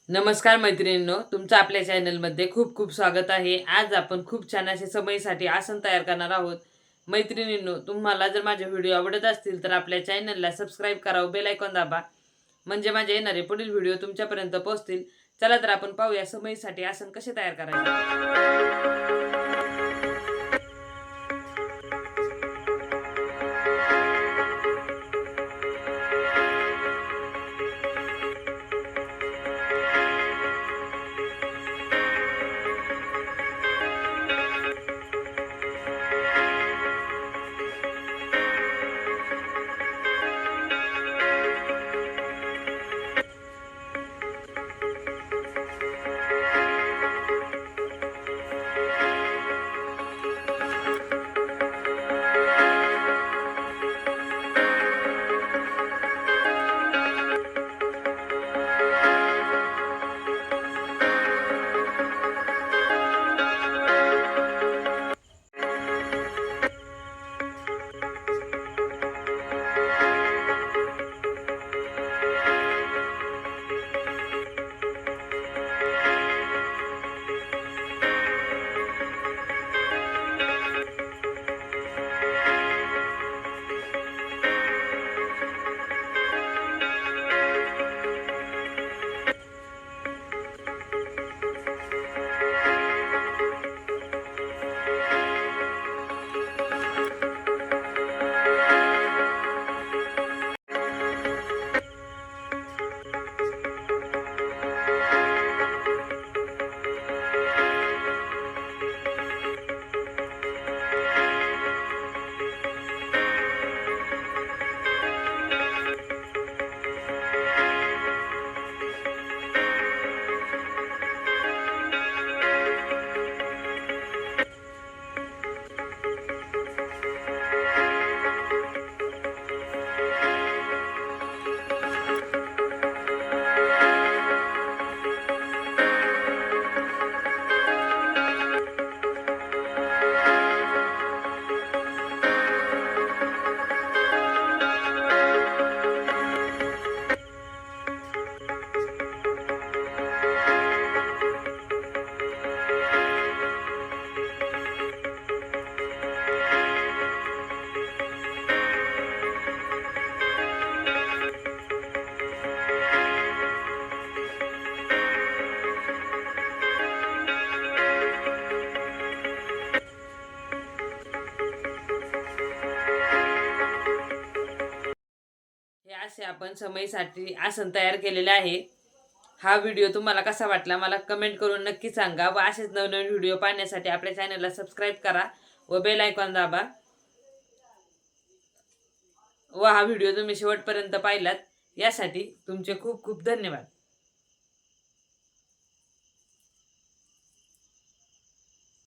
नमस्कार मैत्रिणींनो, तुमचं आपल्या चॅनलमध्ये खूप खूप स्वागत आहे। आज आपण खूप छान असे समईसाठी आसन तयार करणार आहोत। मैत्रिणींनो, तुम्हाला जर माझे व्हिडिओ आवडत असतील तर आपल्या चॅनलला सबस्क्राईब करा व बेल आयकॉन दाबा, म्हणजे माझे येणारे पुढील व्हिडिओ तुमच्यापर्यंत पोहोचतील। चला तर आपण पाहूया समईसाठी आसन कसे तयार करायचे। हे असे आपण समईसाठी आसन तयार केलेले आहे। हा व्हिडिओ तुम्हाला कसा वाटला मला कमेंट करून नक्की सांगा व असेच नवनवीन व्हिडिओ पाहण्यासाठी आपल्या चॅनलला सबस्क्राईब करा व बेल आयकॉन दाबा व हा व्हिडिओ तुम्ही शेवटपर्यंत पाहिलात यासाठी तुमचे खूप खूप धन्यवाद।